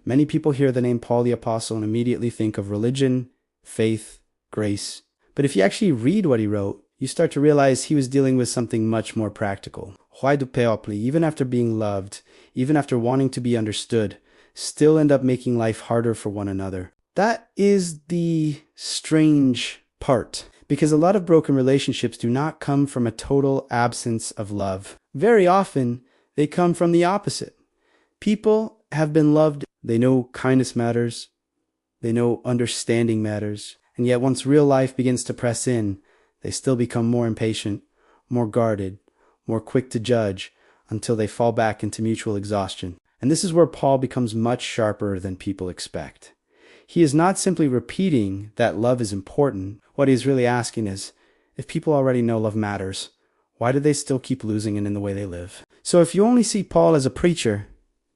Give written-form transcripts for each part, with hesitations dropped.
Many people hear the name Paul the Apostle and immediately think of religion, faith, grace. But if you actually read what he wrote, you start to realize he was dealing with something much more practical. Roi du peuple, even after being loved, even after wanting to be understood, still end up making life harder for one another. That is the strange part, because a lot of broken relationships do not come from a total absence of love. Very often, they come from the opposite. People have been loved. They know kindness matters. They know understanding matters. And yet once real life begins to press in, they still become more impatient, more guarded, more quick to judge, until they fall back into mutual exhaustion. And this is where Paul becomes much sharper than people expect. He is not simply repeating that love is important. What he is really asking is, if people already know love matters, why do they still keep losing it in the way they live? So if you only see Paul as a preacher,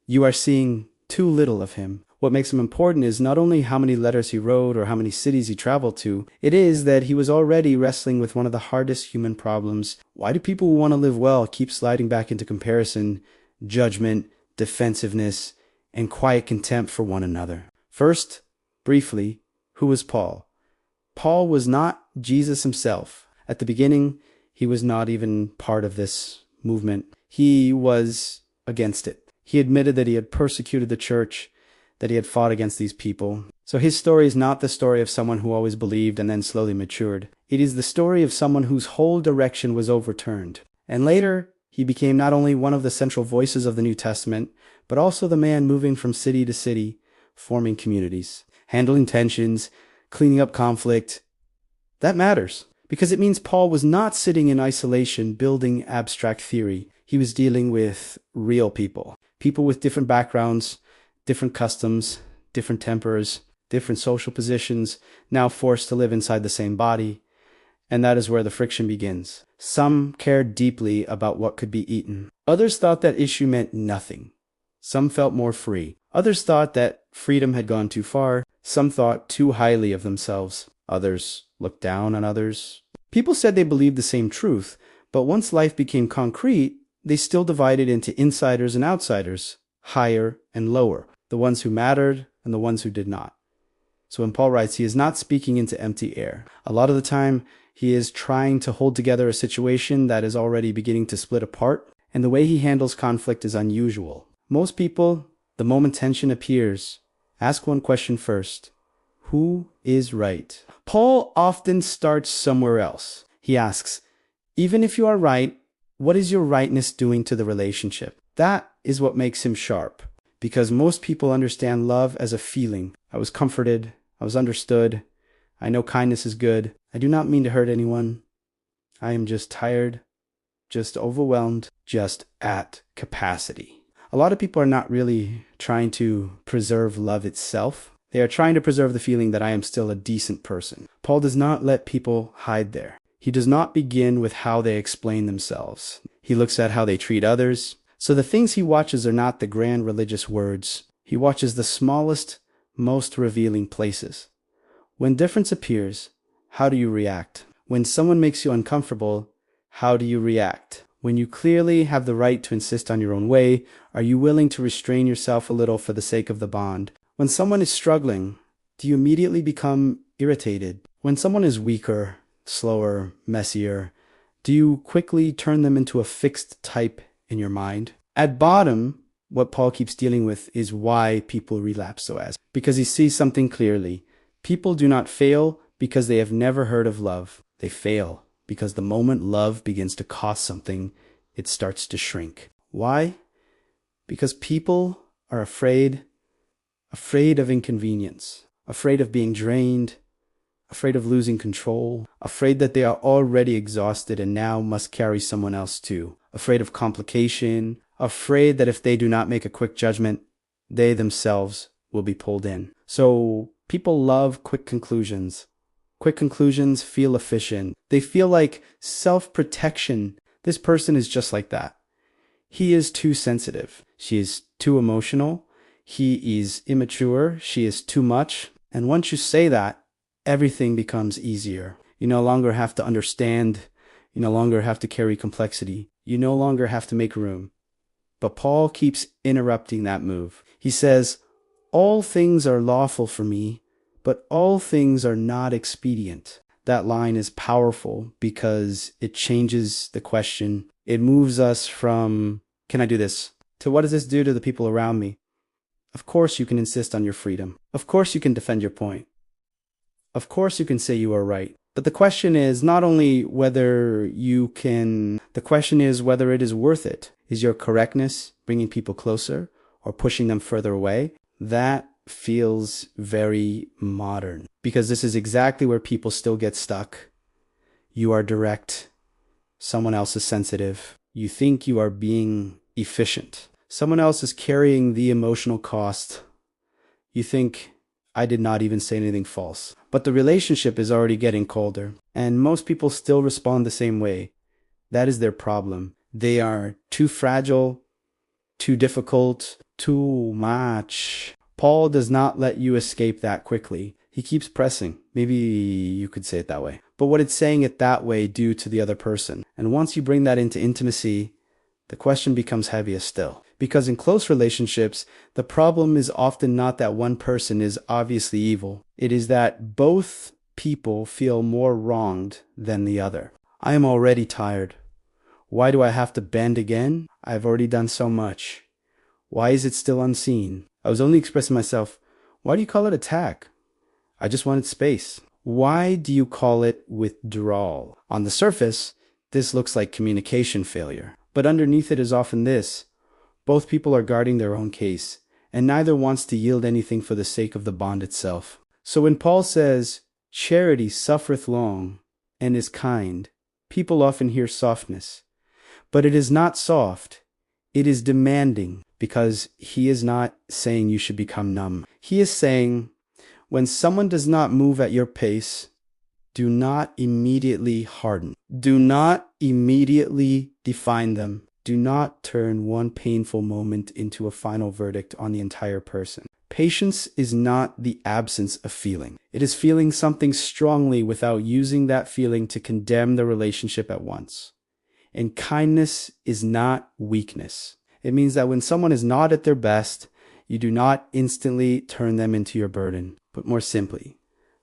you are seeing too little of him. What makes him important is not only how many letters he wrote or how many cities he traveled to, it is that he was already wrestling with one of the hardest human problems. Why do people who want to live well keep sliding back into comparison, judgment, defensiveness, and quiet contempt for one another? First, briefly, who was Paul? Paul was not Jesus himself. At the beginning, he was not even part of this movement. He was against it. He admitted that he had persecuted the church, that he had fought against these people. So his story is not the story of someone who always believed and then slowly matured. It is the story of someone whose whole direction was overturned. And later, he became not only one of the central voices of the New Testament, but also the man moving from city to city, forming communities, handling tensions, cleaning up conflict. That matters, because it means Paul was not sitting in isolation building abstract theory. He was dealing with real people, people with different backgrounds, different customs, different tempers, different social positions, now forced to live inside the same body. And that is where the friction begins. Some cared deeply about what could be eaten. Others thought that issue meant nothing. Some felt more free. Others thought that freedom had gone too far. Some thought too highly of themselves. Others looked down on others. People said they believed the same truth, but once life became concrete, they still divided into insiders and outsiders, higher and lower, the ones who mattered and the ones who did not. So when Paul writes, he is not speaking into empty air. A lot of the time, he is trying to hold together a situation that is already beginning to split apart, and the way he handles conflict is unusual. Most people, the moment tension appears, ask one question first. Who is right? Paul often starts somewhere else. He asks, even if you are right, what is your rightness doing to the relationship? That is what makes him sharp, because most people understand love as a feeling. I was comforted. I was understood. I know kindness is good. I do not mean to hurt anyone. I am just tired, just overwhelmed, just at capacity. A lot of people are not really trying to preserve love itself. They are trying to preserve the feeling that I am still a decent person. Paul does not let people hide there. He does not begin with how they explain themselves. He looks at how they treat others. So the things he watches are not the grand religious words. He watches the smallest, most revealing places. When difference appears, how do you react? When someone makes you uncomfortable, how do you react? When you clearly have the right to insist on your own way, are you willing to restrain yourself a little for the sake of the bond? When someone is struggling, do you immediately become irritated? When someone is weaker, slower, messier, do you quickly turn them into a fixed type in your mind? At bottom, what Paul keeps dealing with is why people relapse so as. Because he sees something clearly. People do not fail because they have never heard of love. They fail because the moment love begins to cost something, it starts to shrink. Why? Because people are afraid of inconvenience, afraid of being drained, afraid of losing control, afraid that they are already exhausted and now must carry someone else too, afraid of complication, afraid that if they do not make a quick judgment, they themselves will be pulled in. So people love quick conclusions. Quick conclusions feel efficient. They feel like self-protection. This person is just like that. He is too sensitive. She is too emotional. He is immature. She is too much. And once you say that, everything becomes easier. You no longer have to understand. You no longer have to carry complexity. You no longer have to make room. But Paul keeps interrupting that move. He says, all things are lawful for me, but all things are not expedient. That line is powerful because it changes the question. It moves us from, can I do this, to what does this do to the people around me? Of course you can insist on your freedom. Of course you can defend your point. Of course you can say you are right. But the question is not only whether you can, the question is whether it is worth it. Is your correctness bringing people closer or pushing them further away? That feels very modern because this is exactly where people still get stuck. You are direct. Someone else is sensitive. You think you are being efficient. Someone else is carrying the emotional cost. You think, I did not even say anything false. But the relationship is already getting colder, and most people still respond the same way. That is their problem. They are too fragile, too difficult, too much. Paul does not let you escape that quickly. He keeps pressing. Maybe you could say it that way. But what it's saying it that way due to the other person. And once you bring that into intimacy, the question becomes heavier still. Because in close relationships, the problem is often not that one person is obviously evil. It is that both people feel more wronged than the other. I am already tired. Why do I have to bend again? I've already done so much. Why is it still unseen? I was only expressing myself. Why do you call it attack? I just wanted space. Why do you call it withdrawal? On the surface, this looks like communication failure. But underneath it is often this. Both people are guarding their own case, and neither wants to yield anything for the sake of the bond itself. So when Paul says, charity suffereth long and is kind, people often hear softness. But it is not soft. It is demanding, because he is not saying you should become numb. He is saying, when someone does not move at your pace, do not immediately harden. Do not immediately define them. Do not turn one painful moment into a final verdict on the entire person. Patience is not the absence of feeling. It is feeling something strongly without using that feeling to condemn the relationship at once. And kindness is not weakness. It means that when someone is not at their best, you do not instantly turn them into your burden. But more simply,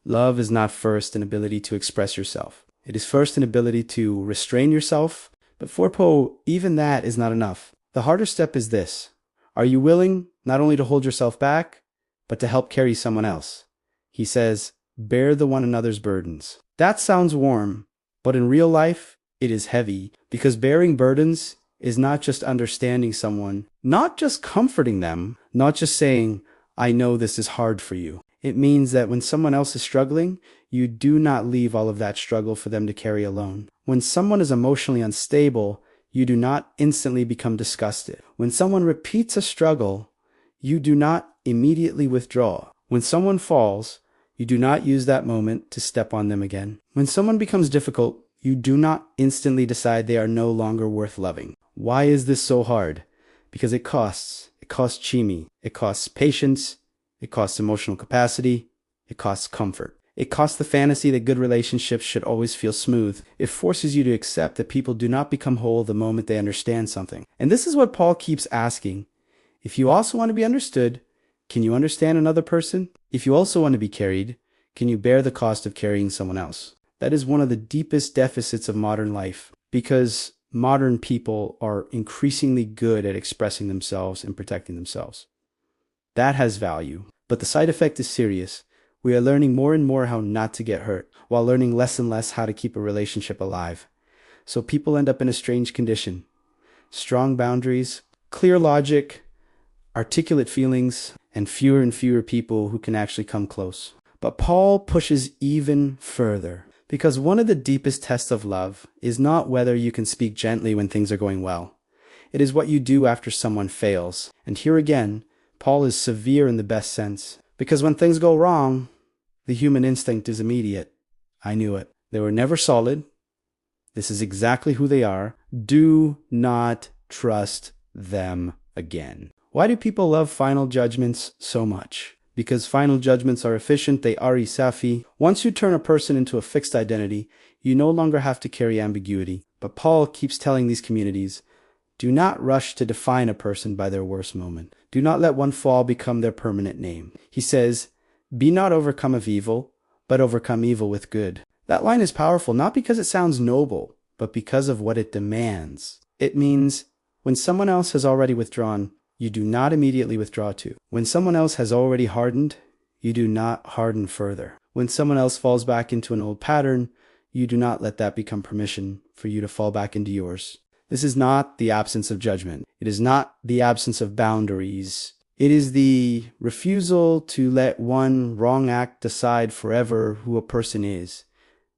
love is not first an ability to express yourself. It is first an ability to restrain yourself. But for Poe, even that is not enough. The harder step is this. Are you willing not only to hold yourself back, but to help carry someone else? He says, bear the one another's burdens. That sounds warm, but in real life, it is heavy, because bearing burdens is not just understanding someone, not just comforting them, not just saying, I know this is hard for you. It means that when someone else is struggling, you do not leave all of that struggle for them to carry alone. When someone is emotionally unstable, you do not instantly become disgusted. When someone repeats a struggle, you do not immediately withdraw. When someone falls, you do not use that moment to step on them again. When someone becomes difficult, you do not instantly decide they are no longer worth loving. Why is this so hard? Because it costs. It costs chimi. It costs patience. It costs emotional capacity. It costs comfort. It costs the fantasy that good relationships should always feel smooth. It forces you to accept that people do not become whole the moment they understand something. And this is what Paul keeps asking. If you also want to be understood, can you understand another person? If you also want to be carried, can you bear the cost of carrying someone else? That is one of the deepest deficits of modern life, because modern people are increasingly good at expressing themselves and protecting themselves. That has value, but the side effect is serious. We are learning more and more how not to get hurt, while learning less and less how to keep a relationship alive. So people end up in a strange condition. Strong boundaries, clear logic, articulate feelings, and fewer people who can actually come close. But Paul pushes even further, because one of the deepest tests of love is not whether you can speak gently when things are going well. It is what you do after someone fails. And here again, Paul is severe in the best sense. Because when things go wrong, the human instinct is immediate. I knew it. They were never solid. This is exactly who they are. Do not trust them again. Why do people love final judgments so much? Because final judgments are efficient, they are isafi. Once you turn a person into a fixed identity, you no longer have to carry ambiguity. But Paul keeps telling these communities, do not rush to define a person by their worst moment. Do not let one fall become their permanent name. He says, be not overcome of evil, but overcome evil with good. That line is powerful not because it sounds noble, but because of what it demands. It means when someone else has already withdrawn, you do not immediately withdraw too. When someone else has already hardened, you do not harden further. When someone else falls back into an old pattern, you do not let that become permission for you to fall back into yours. This is not the absence of judgment. It is not the absence of boundaries. It is the refusal to let one wrong act decide forever who a person is.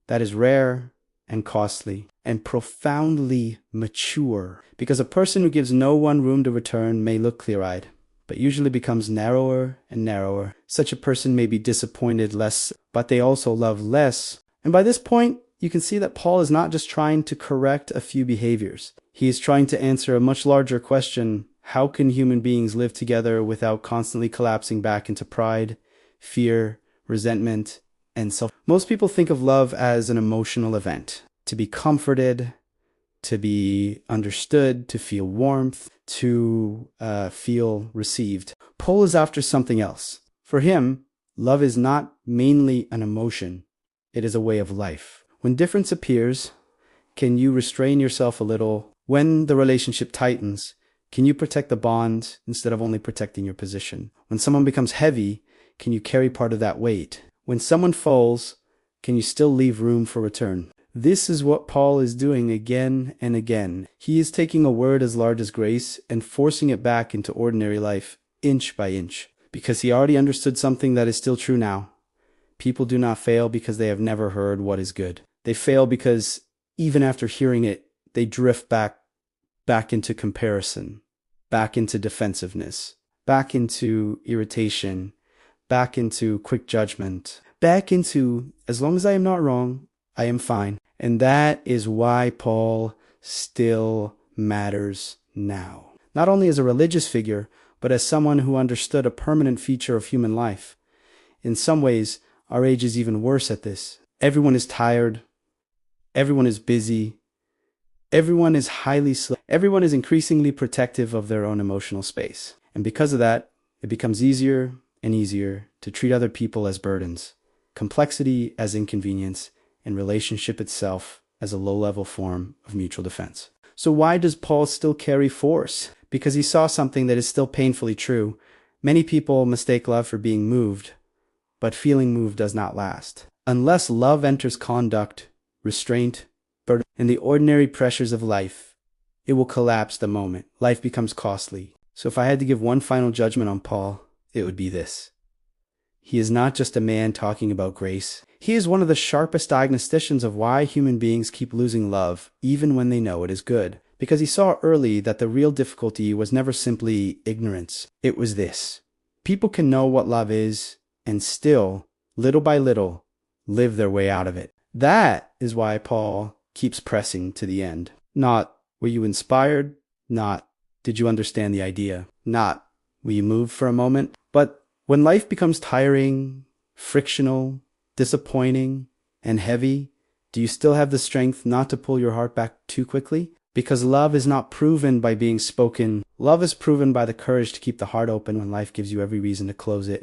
That is rare and costly and profoundly mature, because a person who gives no one room to return may look clear-eyed, but usually becomes narrower and narrower. Such a person may be disappointed less, but they also love less. And by this point, you can see that Paul is not just trying to correct a few behaviors. He is trying to answer a much larger question. How can human beings live together without constantly collapsing back into pride, fear, resentment, and self? Most people think of love as an emotional event. To be comforted, to be understood, to feel warmth, to feel received. Paul is after something else. For him, love is not mainly an emotion. It is a way of life. When difference appears, can you restrain yourself a little? When the relationship tightens, can you protect the bond instead of only protecting your position? When someone becomes heavy, can you carry part of that weight? When someone falls, can you still leave room for return? This is what Paul is doing again and again. He is taking a word as large as grace and forcing it back into ordinary life, inch by inch, because he already understood something that is still true now. People do not fail because they have never heard what is good. They fail because even after hearing it, they drift back into comparison, back into defensiveness, back into irritation, back into quick judgment, back into, as long as I am not wrong, I am fine. And that is why Paul still matters now. Not only as a religious figure, but as someone who understood a permanent feature of human life. In some ways, our age is even worse at this. Everyone is tired. Everyone is busy. Everyone is everyone is increasingly protective of their own emotional space. And because of that, it becomes easier and easier to treat other people as burdens, complexity as inconvenience, and relationship itself as a low-level form of mutual defense. So why does Paul still carry force? Because he saw something that is still painfully true. Many people mistake love for being moved, but feeling moved does not last. Unless love enters conduct, restraint, burden, and the ordinary pressures of life, it will collapse the moment life becomes costly. So if I had to give one final judgment on Paul, it would be this. He is not just a man talking about grace. He is one of the sharpest diagnosticians of why human beings keep losing love, even when they know it is good. Because he saw early that the real difficulty was never simply ignorance. It was this. People can know what love is, and still, little by little, live their way out of it. That is why Paul keeps pressing to the end. Not, were you inspired? Not, did you understand the idea? Not, were you moved for a moment? But when life becomes tiring, frictional, disappointing, and heavy, do you still have the strength not to pull your heart back too quickly? Because love is not proven by being spoken. Love is proven by the courage to keep the heart open when life gives you every reason to close it.